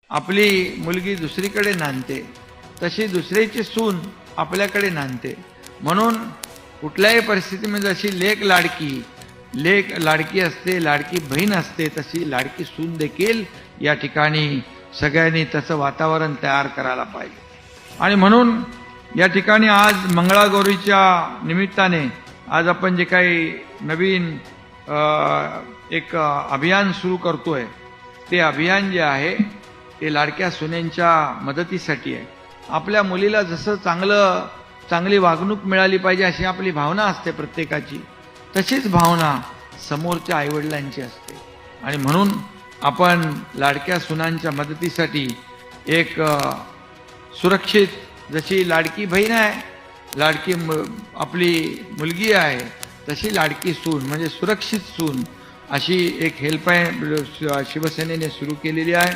आपली मुलगी दुसरीकडे नांदते तशी दुसऱ्याची सून आपल्याकडे नांदते. म्हणून कुठल्याही परिस्थितीमध्ये जशी लेक लाडकी असते, लाडकी बहीण असते, तशी लाडकी सून देखील या ठिकाणी सगळ्यांनी तसं वातावरण तयार करायला पाहिजे. आणि म्हणून या ठिकाणी आज मंगळागौरीच्या निमित्ताने आज आपण जे काही नवीन एक अभियान सुरू करतोय, ते अभियान जे आहे ते लाडक्या सुनेंच्या मदतीसाठी आहे. आपल्या मुलीला जसं चांगली वागणूक मिळाली पाहिजे अशी आपली भावना असते प्रत्येकाची, तशीच भावना समोरच्या आईवडिलांची असते. आणि म्हणून आपण लाडक्या सुनांच्या मदतीसाठी एक सुरक्षित, जशी लाडकी बहीण आहे, आपली मुलगी आहे, तशी लाडकी सून म्हणजे सुरक्षित सून, अशी एक हेल्पलाईन शिवसेनेने सुरू केलेली आहे.